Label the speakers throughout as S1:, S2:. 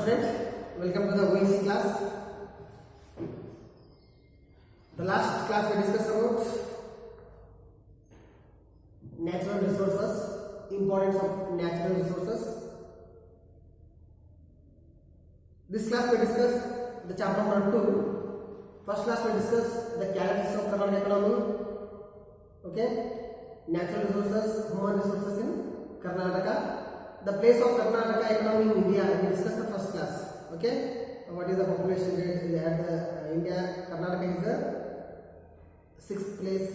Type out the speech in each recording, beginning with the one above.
S1: students, welcome to the OEC class. The last class we discussed about natural resources, importance of natural resources. This class we discussed the chapter number 2. First class we discussed the characteristics of Karnataka economy. Okay, natural resources, human resources in Karnataka. The place of Karnataka economy in India, we discussed the first class. Okay, what is the population rate at India? Karnataka is the 6th place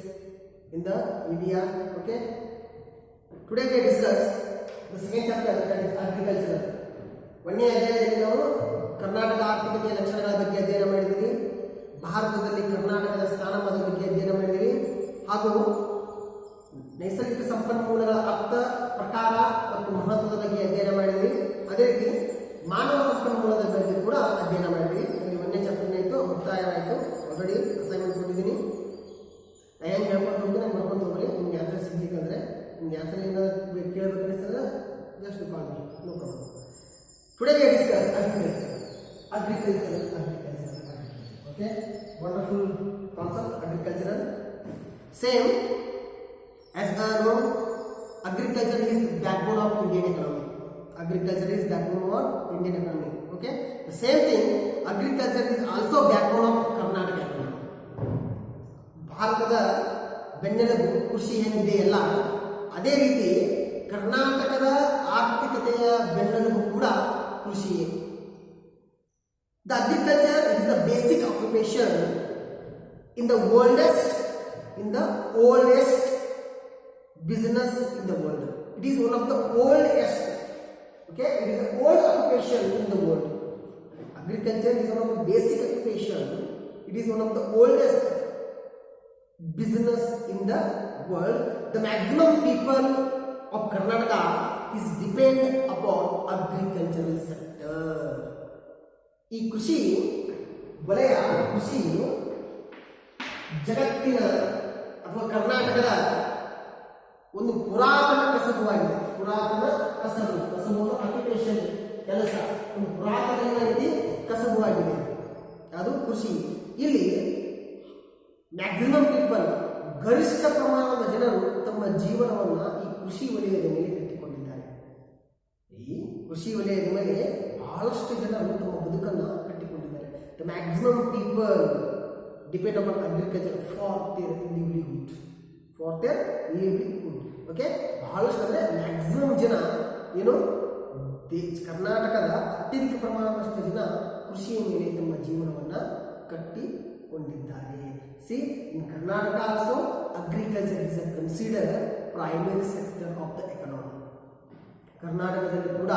S1: in the India. Okay, today we discuss the second chapter, that is agriculture. ಒಂದನೇ ಅಧ್ಯಾಯದಲ್ಲಿ ನಾವು ಕರ್ನಾಟಕ ಆರ್ಥಿಕತೆಯ ಲಕ್ಷಣಗಳ ಬಗ್ಗೆ ಅಧ್ಯಯನ ಮಾಡಿದ್ವಿ, ಭಾರತದಲ್ಲಿ ಕರ್ನಾಟಕದ ಸ್ಥಾನಮಾನದ ಬಗ್ಗೆ ಅಧ್ಯಯನ ಮಾಡಿದ್ವಿ, ಹಾಗೂ ನೈಸರ್ಗಿಕ ಸಂಪನ್ಮೂಲಗಳ ಅರ್ಥ, ಪ್ರಕಾರ ಮತ್ತು ಮಹತ್ವದ ಬಗ್ಗೆ ಅಧ್ಯಯನ ಮಾಡಿದ್ವಿ. ಅದೇ ರೀತಿ ಮಾನವ ಸಂಪನ್ಮೂಲದ ಬಗ್ಗೆ ಕೂಡ ಅಧ್ಯಯನ ಮಾಡಿದ್ವಿ. ಇಲ್ಲಿ ಒಂದನೇ ಚಾಪ್ಟರ್ ಆಯಿತು, ಮುಕ್ತಾಯವಾಯಿತು. ಆಲ್ರೆಡಿ ಅಸೈನ್ಮೆಂಟ್ ಕೊಟ್ಟಿದ್ದೀನಿ. ಹೆಂಗೆ ಹೇಳ್ಕೊಂಡು ಹೋಗಿ ನಂಗೆ ಬರ್ಕೊಂಡು ಹೋಗ್ರಿ. ನಿಮ್ಗೆ ಆನ್ಸರ್ ಸಿಗ್ಲಿಕ್ಕಂದ್ರೆ ನಿಮ್ಗೆ ಆನ್ಸರ್ ಏನಾದ್ರು ಕೇಳಬೇಕು ಅನಿಸ್ತಂದ್ರೆ ಜಸ್ಟ್ ಕಾಲ್ ಮಾಡಿ, no problem. Today we discuss agriculture. Okay, wonderful concept, agricultural. Same as known, agriculture is backbone of Indian economy. Agriculture is backbone of Indian economy. Okay, the same thing, agriculture is also backbone of Karnataka economy. ಭಾರತದ ಬೆನ್ನೆಲುಬು ಕೃಷಿ ಹೆಂಗಿದೆಯಲ್ಲ, ಅದೇ ರೀತಿ ಕರ್ನಾಟಕದ ಆರ್ಥಿಕತೆಯ ಬೆನ್ನೆಲುಬು ಕೂಡ ಕೃಷಿಯೇ. The agriculture is the basic occupation in the oldest business in the world. It is one of the oldest. Okay, it is an old occupation in the world. Agriculture is one of the basic occupation. It is one of the oldest business in the world. The maximum people of Karnataka is depend upon agricultural sector. ಈ ಕೃಷಿ ವಲಯ, ಕೃಷಿಯು ಜಗತ್ತಿನ ಅಥವಾ ಕರ್ನಾಟಕದ ಒಂದು ಪುರಾತನ ಕಸಬುವಾಗಿದೆ. ಪುರಾತನ ಕಸಬು ಆಕ್ಯುಪೇಷನ್, ಕೆಲಸ, ಒಂದು ಪುರಾತನ ರೀತಿ ಕಸಬುವಾಗಿದೆ, ಅದು ಕೃಷಿ. ಇಲ್ಲಿ ಮ್ಯಾಕ್ಸಿಮಮ್ ಪೀಪಲ್, ಗರಿಷ್ಠ ಪ್ರಮಾಣದ ಜನರು ತಮ್ಮ ಜೀವನವನ್ನು ಈ ಕೃಷಿ ವಲಯದ ಮೇಲೆ ಕಟ್ಟಿಕೊಂಡಿದ್ದಾರೆ. ಈ ಕೃಷಿ ವಲಯದ ಮೇಲೆ ಬಹಳಷ್ಟು ಜನರು ತಮ್ಮ ಬದುಕನ್ನು ಕಟ್ಟಿಕೊಂಡಿದ್ದಾರೆ. The maximum people depend upon agriculture for their livelihood. Okay, ಬಹಳಷ್ಟು ಅಂದರೆ ಮ್ಯಾಕ್ಸಿಮಮ್ ಜನ ಏನು ಕರ್ನಾಟಕದ ಅತ್ಯಧಿಕ ಪ್ರಮಾಣದಷ್ಟು ಜನ ಕೃಷಿಯ ಮೇಲೆ ತಮ್ಮ ಜೀವನವನ್ನು ಕಟ್ಟಿಕೊಂಡಿದ್ದಾರೆ. See, in Karnataka also agriculture is considered primary sector of the economy. ಕರ್ನಾಟಕದಲ್ಲಿ ಕೂಡ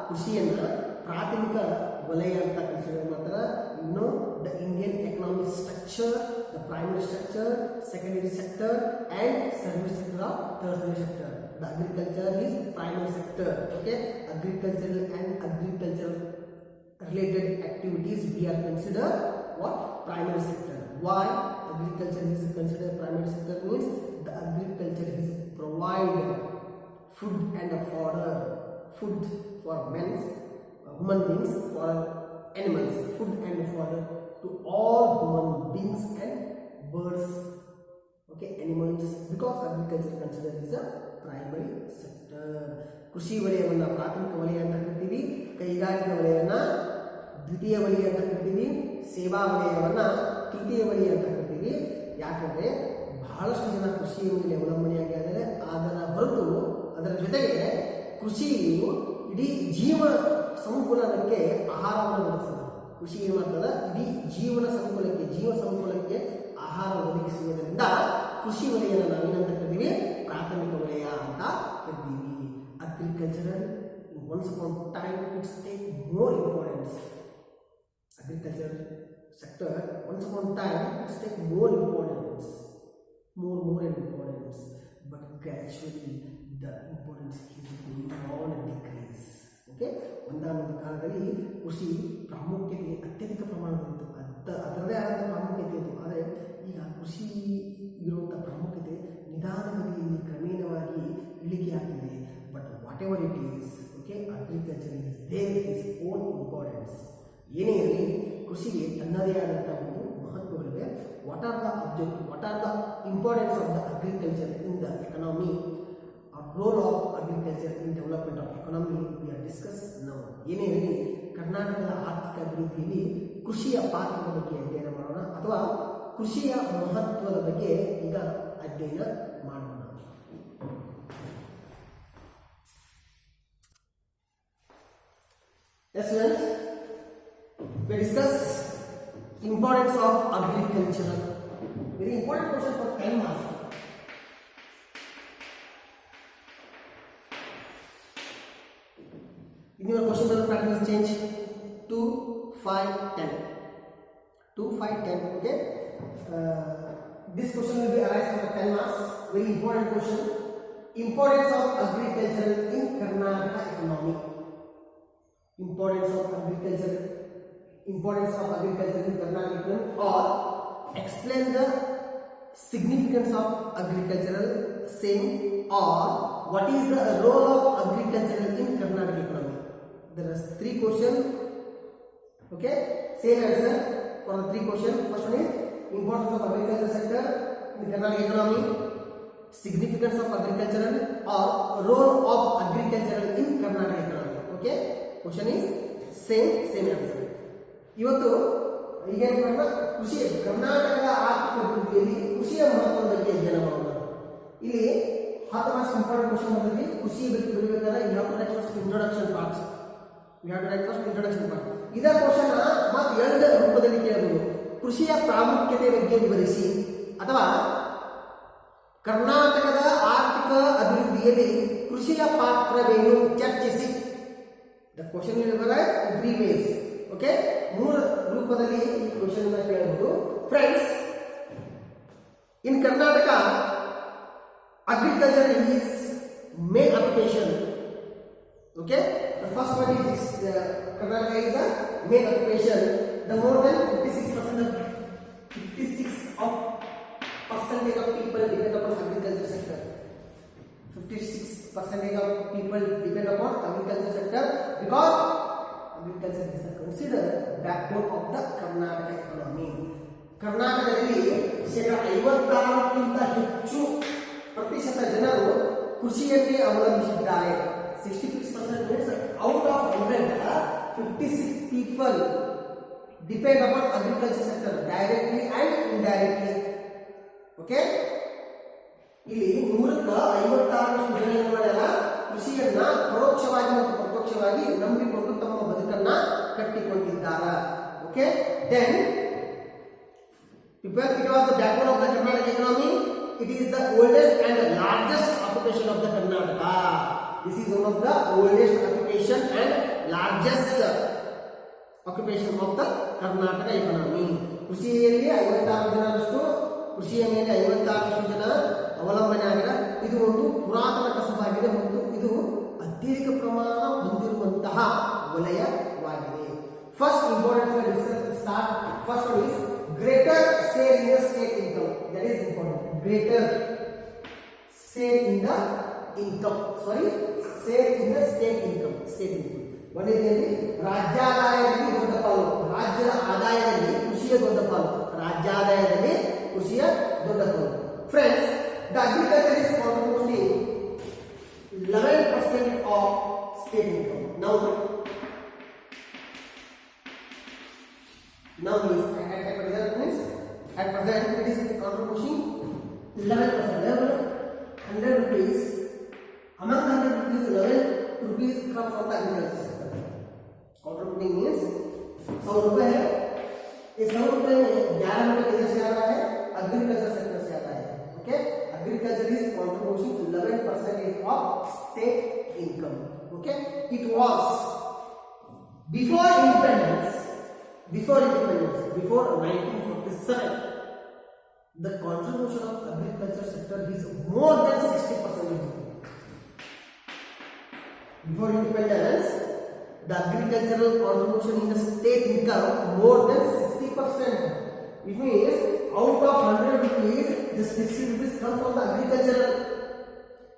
S1: ಕೃಷಿಯನ್ನು ಪ್ರಾಥಮಿಕ ವಲಯ ಅಂತ ಕನ್ಸಿಡರ್ ಮಾಡ್ತಾರೆ. ಇನ್ನು the Indian economic structure, the primary structure, secondary sector and service sector of tertiary sector. The agriculture is primary sector. Okay, agricultural and agriculture related activities we are considered what? Primary sector. Why agriculture is considered primary sector? Means the agriculture is provide food and fodder, food for human beings, for animals, food and fodder to all human beings and birds. Okay, animals, because agriculture considered is a primary sector. ಕೃಷಿ ವಲಯವನ್ನು ಪ್ರಾಥಮಿಕ ವಲಯ ಅಂತ ಕರಿತೀವಿ, ಕೈಗಾರಿಕಾ ವಲಯನ ದ್ವಿತೀಯ ವಲಯ ಅಂತ ಕರಿತೀವಿ, ಸೇವಾ ವಲಯವನ್ನು ತೃತೀಯ ವಲಯ ಅಂತ ಕರಿತೀವಿ. ಯಾಕಂದರೆ ಬಹಳಷ್ಟು ಜನ ಕೃಷಿಯ ಮೇಲೆ ಅವಲಂಬನೆಯಾಗಿದ್ದಾರೆ. ಅದರ ಜೊತೆಗೆ ಕೃಷಿಯು ಇಡೀ ಜೀವ ಸಂಕುಲಕ್ಕೆ ಆಹಾರವನ್ನು ಒದಗಿಸುತ್ತದೆ. ಕೃಷಿ ಏನು ಮಾಡ್ತದೆ, ಇಡೀ ಜೀವ ಸಂಕುಲಕ್ಕೆ ಆಹಾರ ಒದಗಿಸುವುದರಿಂದ ಕೃಷಿ ವಲಯನ ನಾವೇನಂತ ಕರಿತೀವಿ, ಪ್ರಾಥಮಿಕ ವಲಯ ಅಂತ ಕರಿತೀವಿ. Agricultural, once upon time, it's take more importance. Agriculture sector, once upon time, it's take more importance, more importance. But gradually, the importance is going on and decrease. Okay, ಒಂದಾನೊಂದು ಕಾಲದಲ್ಲಿ ಕೃಷಿ ಪ್ರಾಮುಖ್ಯತೆ ಅತ್ಯಧಿಕ ಪ್ರಮಾಣದಲ್ಲಿತ್ತು, ಅದರದೇ ಆದ ಪ್ರಾಮುಖ್ಯತೆ ಇತ್ತು. ಆದರೆ ಈಗ ಕೃಷಿ ಇರುವಂಥ ಪ್ರಾಮುಖ್ಯತೆ ನಿಧಾನಗತಿಯಲ್ಲಿ ಕ್ರಮೇಣವಾಗಿ ಇಳಿಕೆ ಆಗ್ತಿದೆ. But whatever it is, okay, agriculture is there its own importance. ಏನೇ ಇರಲಿ ಕೃಷಿಗೆ ತನ್ನದೇ ಆದಂಥ ಒಂದು ಮಹತ್ವಗಳಿವೆ. What are the importance of the agriculture in the economy, role of agriculture in development of economy we are discuss now. ಏನೇ ಇರಲಿ ಕರ್ನಾಟಕದ ಆರ್ಥಿಕ ಅಭಿವೃದ್ಧಿಯಲ್ಲಿ ಕೃಷಿಯ ಪಾತ್ರದ ಬಗ್ಗೆ ಅಧ್ಯಯನ ಮಾಡೋಣ, ಅಥವಾ ಕೃಷಿಯ ಮಹತ್ವದ ಬಗ್ಗೆ ಈಗ ಅಧ್ಯಯನ ಮಾಡೋಣ. Yes, friends, we discuss importance of agriculture. Very important question for 10 marks. In your question paper pattern is change 2, 5, 10. 2, 5, 10. Okay. This question will be arise for 10 marks. Very important question. Importance of agriculture in Karnataka economy. Importance of agriculture in Karnataka economy, or explain the significance of agricultural same, or what is the role of agriculture in Karnataka economy. There are 3 questions. Okay, same answer for the 3 questions. First one is importance of agriculture sector in Karnataka economy, significance of agricultural, or role of agriculture in Karnataka economy. Okay, question is same answer. ಇವತ್ತು ಈಗ ಏನು ಮಾಡೋಣ, ಕೃಷಿ ಕರ್ನಾಟಕದ ಆರ್ಥಿಕ ಅಭಿವೃದ್ಧಿಯಲ್ಲಿ ಕೃಷಿಯ ಮಹತ್ವದ ಬಗ್ಗೆ ಅಧ್ಯಯನ ಮಾಡೋಣ. ಇಲ್ಲಿ 10 ಮಾರ್ಕ್ಸ್ ಇಂಪಾರ್ಟೆಂಟ್ ಕ್ವಶನ್ ಬಂದಲ್ಲಿ ಕೃಷಿ ಬಗ್ಗೆ ಬರಬೇಕಾದ್ರೆ you have to write first introduction part. ಇದ ಕ್ವಶನ್ ಮತ್ತೆ 2 ರೂಪದಲ್ಲಿ ಕೇಳಬಹುದು. ಕೃಷಿಯ ಪ್ರಾಮುಖ್ಯತೆ ಬಗ್ಗೆ ವಿವರಿಸಿ, ಅಥವಾ ಕರ್ನಾಟಕದ ಆರ್ಥಿಕ ಅಭಿವೃದ್ಧಿಯಲ್ಲಿ ಕೃಷಿಯ ಪಾತ್ರವೇನು ಚರ್ಚಿಸಿ. The question will arise in 3 ways. Okay, 3 ರೂಪದಲ್ಲಿ ಈ ಕ್ವಶನ್ ಅನ್ನು ಕೇಳಬಹುದು. Friends, in Karnataka agriculture is main occupation. Okay, the first one is this, Karnataka is a main occupation. The more than 56% of people depend upon agriculture sector. 56% of people depend upon agriculture sector, because agriculture is considered backbone of the Karnataka economy. ಕರ್ನಾಟಕದಲ್ಲಿ 56% ಹೆಚ್ಚು ಪ್ರತಿಶತ ಜನರು ಕೃಷಿಯನ್ನೇ ಅವಲಂಬಿಸಿದ್ದಾರೆ. 66% means out of 100, 56 people depend upon agriculture sector directly and indirectly. Okay, ಇಲ್ಲಿ 156 ಜನಗಳೆಲ್ಲ ಕೃಷಿಯನ್ನ ಪರೋಕ್ಷವಾಗಿ ಮತ್ತು ಪ್ರತ್ಯಕ್ಷವಾಗಿ ನಂಬಿಕೊಂಡು ತಮ್ಮ ಬದುಕನ್ನ ಕಟ್ಟಿಕೊಂಡಿದ್ದಾರೆ. Okay, then people, it was the backbone of the Karnataka economy. It is the oldest and the largest occupation of the Karnataka. This is one of the oldest occupation and largest occupation of the Karnataka economy. ಕೃಷಿಯಲ್ಲಿ 56 ಜನರಷ್ಟು ಕೃಷಿಯ ಮೇಲೆ 56 ಜನ ಅವಲಂಬನೆ ಆಗಿದ್ದಾರೆ. ಇದು ಒಂದು ಪುರಾತನ ಕಸಬಾಗಿದೆ ಮತ್ತು ಇದು ಅತ್ಯಧಿಕ ಪ್ರಮಾಣ ಹೊಂದಿರುವಂತಹ ವಲಯವಾಗಿದೆ. First important start. First one is greater share in the state income. That is important. Greater share in the income. Share in the state income. One is ರಾಜ್ಯಾದಾಯದಲ್ಲಿ ದೊಡ್ಡ ಪಾಲು. ರಾಜ್ಯದ ಆದಾಯದಲ್ಲಿ ಕೃಷಿಯ ದೊಡ್ಡ ಪಾಲು. ರಾಜ್ಯಾದಾಯದಲ್ಲಿ ಕೃಷಿಯ ದೊಡ್ಡ ಪಾಲು. Friends, the agriculture is contributing 11% of state income. Now is at present it is contributing 11%. 100 rupees, among the 100 rupees, 11 rupees come from the agriculture sector. Contributing means 100 रुपए है, इस 100 रुपए में 11 रुपए किधर से आ रहा है? एग्रीकल्चर सेक्टर से आ रहा है. Okay, agriculture is contributing 11% of state income. Okay, it was before independence, before 1947, the contribution of agriculture sector is more than 60%. Before independence, the agricultural contribution in the state income more than 60%. It means out of 100 rupees, the 60 rupees come from the agricultural.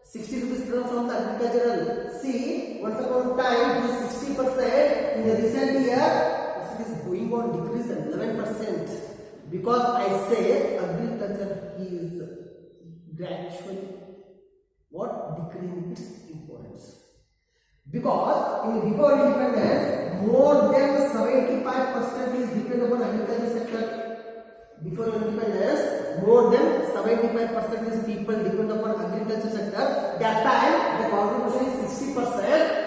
S1: 60 rupees come from the agricultural. See, once upon a time it is 60%. In the recent year, it is going on decrease 11%. Because I say agriculture is gradually what decreasing its importance. Because in before independence, more than 75% is dependent upon agriculture sector. Before independence, more than 75% is people depend upon agriculture sector. That time the contribution is 60%.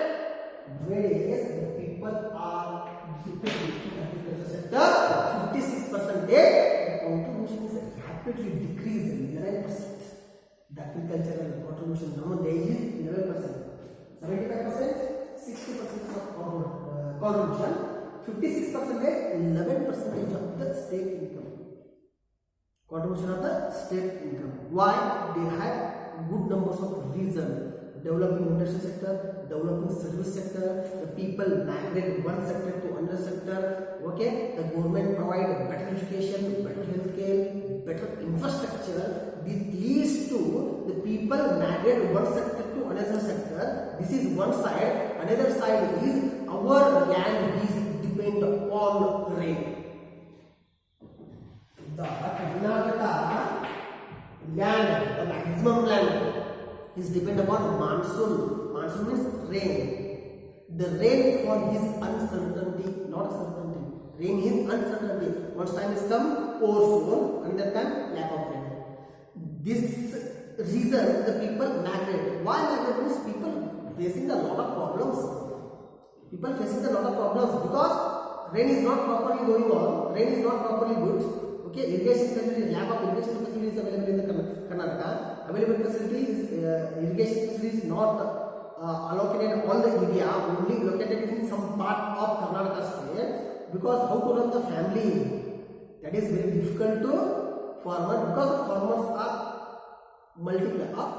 S1: Whereas the people are dependent on agriculture sector, 56%. The contribution is rapidly decreasing 11%. The agricultural contribution nowadays is 11%. 75%, 60% of contribution, 56%, 11% of the state income. Contribution of the state income. Why? They have good numbers of reasons. Developing industry sector, developing service sector, the people migrate one sector to another sector. Okay, the government provide better education, better healthcare, better infrastructure. This leads to the people migrate one sector to another sector. This is one side. Another side is our land is depend on rain. The Karnataka land, the maximum land is depend upon monsoon. Monsoon means rain. The rainfall is uncertainty, not certainty. Rain is uncertainty. One time is come overflow, another time lack of rain. This reason the people migrate. Why migrate? Means people facing a lot of problems. People facing a lot of problems because rain is not properly going on. Rain is not properly good. Okay, irrigation facilities, lack of irrigation facilities available in the Karnataka. Available facilities, irrigation facilities not allocated all the area, only located in some part of Karnataka state. Because how to run the family? That is very difficult to farmer because farmers are multiplied or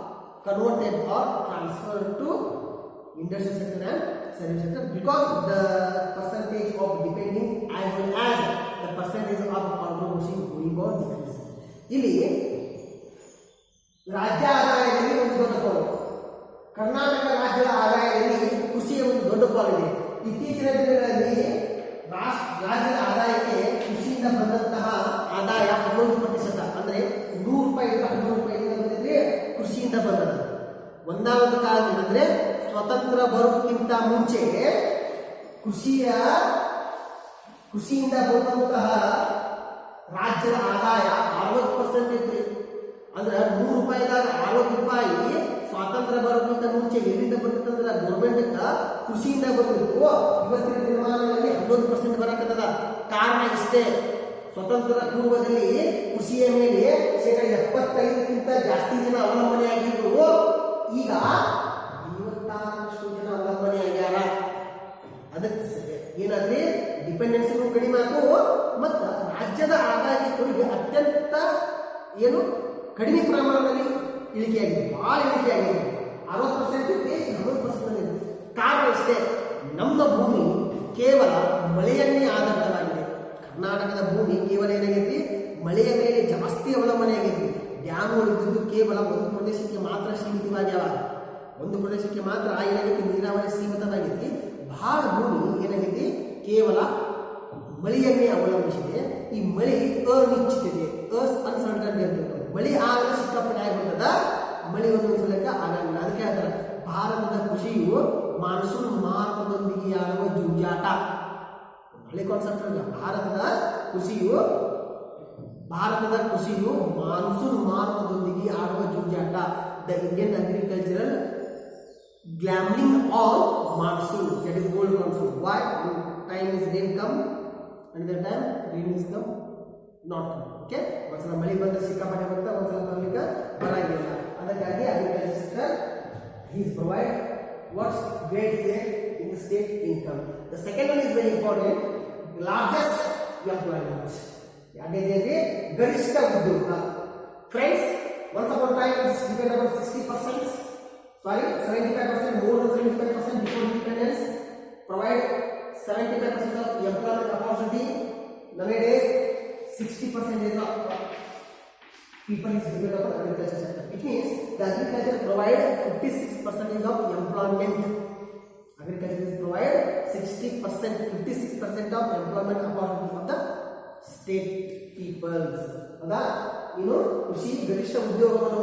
S1: converted or transferred to industrial sector and service sector because the percentage of depending as well as the percentage of contribution going on decreasing. ಇಲ್ಲಿ ರಾಜ್ಯ ಆದಾಯದಲ್ಲಿ ಒಂದು ದೊಡ್ಡ ಪಾಲು, ಕರ್ನಾಟಕ ರಾಜ್ಯದ ಆದಾಯದಲ್ಲಿ ಕೃಷಿಯ ಒಂದು ದೊಡ್ಡ ಪಾಲಿದೆ. ಇತ್ತೀಚಿನ ದಿನಗಳಲ್ಲಿ ರಾಜ್ಯದ ಆದಾಯಕ್ಕೆ ಕೃಷಿಯಿಂದ ಬಂದಂತಹ ಆದಾಯ 11%, ಅಂದ್ರೆ 100 ರೂಪಾಯಿ 11 ರೂಪಾಯಿಯಿಂದ ಬಂದಿದ್ರೆ ಕೃಷಿಯಿಂದ ಬಂದದ. ಒಂದಾவது ಕಾಲದಲ್ಲಿ ಅಂದ್ರೆ ಸ್ವತಂತ್ರ ಬರೋಕ್ಕಿಂತ ಮುಂಚೆ ಕೃಷಿಯಿಂದ ಬರುವಂತಹ ರಾಜ್ಯದ ಆದಾಯ 60% ಇತ್ತು. ಅಂದ್ರೆ 100 ರೂಪಾಯಿದಾಗ 60 ರೂಪಾಯಿ ಸ್ವಾತಂತ್ರ್ಯ ಬರೋಕ್ಕಿಂತ ಮುಂಚೆ ಎಲ್ಲಿಂದ ಬರ್ತಿತ್ತಂದ್ರೆ ಗೌರ್ಮೆಂಟ್ ಕೃಷಿಯಿಂದ ಬರ್ತಿತ್ತು. ಇವತ್ತಿನ ದಿನಮಾನಗಳಲ್ಲಿ 11% ಬರಕತ್ತದ. ಕಾರಣ ಇಷ್ಟೇ, ಸ್ವತಂತ್ರ ಪೂರ್ವದಲ್ಲಿ ಕೃಷಿಯ ಮೇಲೆ 75% ಜಾಸ್ತಿ ಜನ ಅವಲಂಬನೆಯಾಗಿದ್ರು. ಈಗ 56% ಜನ ಅವಲಂಬನೆ ಆಗ್ಯಾರ. ಅದಕ್ಕೆ ಏನಾದ್ರೆ ಡಿಪೆಂಡೆನ್ಸಿನೂ ಕಡಿಮೆ ಆಯ್ತು ಮತ್ತು ರಾಜ್ಯದ ಆದಾಯ ಕೊಡುಗೆ ಅತ್ಯಂತ ಕಡಿಮೆ ಪ್ರಮಾಣದಲ್ಲಿ ಇಳಿಕೆಯಾಗಿದೆ, ಭಾಳ ಇಳಿಕೆಯಾಗಿದೆ. 60% ಇದ್ರೆ 40%. ಕಾರಣ ಇಷ್ಟೇ, ನಮ್ಮ ಭೂಮಿ ಕೇವಲ ಮಳೆಯನ್ನೇ ಆಧಾರಿತವಾಗಿದೆ. ಕರ್ನಾಟಕದ ಭೂಮಿ ಕೇವಲ ಏನಾಗೈತಿ, ಮಳೆಯ ಮೇಲೆ ಜಾಸ್ತಿ ಅವಲಂಬನೆಯಾಗೈತಿ. ಡ್ಯಾಮ್ಗಳು ಇದ್ದಿದ್ದು ಕೇವಲ ಒಂದು ಪ್ರದೇಶಕ್ಕೆ ಮಾತ್ರ ಸೀಮಿತವಾಗ್ಯಾವ. ಒಂದು ಪ್ರದೇಶಕ್ಕೆ ಮಾತ್ರ ಏನಾಗೈತಿ, ನೀರಾವರಿ ಸೀಮಿತವಾಗೈತಿ. ಬಹಳ ಭೂಮಿ ಏನಾಗೈತಿ, ಕೇವಲ ಮಳೆಯನ್ನೇ ಅವಲಂಬಿಸಿದೆ. ಈ ಮಳೆ ಅನಿಶ್ಚಿತತೆ, ಅನ್ಸರ್ಟನ್ಟಿ ಅಂತ ಮಳೆ ಆಗಲು ಸಿಕ್ಕಾಪಟ್ಟೆ ಆಗಿಬಿಟ್ಟದ. ಮಳೆ ಒಂದೊಂದು ಸಲಕ್ಕೆ ಆಗಂಗಿಲ್ಲ. ಅದಕ್ಕೆ ಹೇಳ್ತಾರೆ ಭಾರತದ ಕೃಷಿಯು ಮಾನ್ಸೂನ್ ಮಾರುತದೊಂದಿಗೆ ಆಡುವ ಜೂಜಾಟ. ಹಳೆ ಕಾನ್ಸೆಪ್ಟ್ ಅಲ್ಲ. ಭಾರತದ ಕೃಷಿಯು ಮಾನ್ಸೂನ್ ಮಾರುತದೊಂದಿಗೆ ಆಡುವ ಜೂಜಾಟ. The Indian agricultural gambling on monsoon, that is old monsoon. Why? One time is rain come, another time rain is come not come. Okay, ಒಂದ್ಸಲ ಮಳೆ ಬಂದ್ರೆ ಸಿಕ್ಕಾಪಟ್ಟೆ ಬರುತ್ತೆ, ಒಂದ್ಸಲ ಬರ್ಲಿಕ್ಕೆ ಬರಂಗಿಲ್ಲ. ಅದಕ್ಕಾಗಿ agriculture sector is provide what's great state in the state income. The second one is very important, largest employment. ಅದೇನೇ ಗರಿಷ್ಠ ಉದ್ಯೋಗ. Friends, once upon a time it's depend about 60%. Sorry, 75%, more than 75% before independence, provide 75% of employment opportunity. Nowadays, 60% of people is dependent on agriculture sector. It means the agriculture provide 56% of employment. Agriculture is provide 60%, 56% of employment opportunity of the state peoples. ಹೌದಾ? ಇನ್ನು ಕೃಷಿ ಗರಿಷ್ಠ ಉದ್ಯೋಗವನ್ನು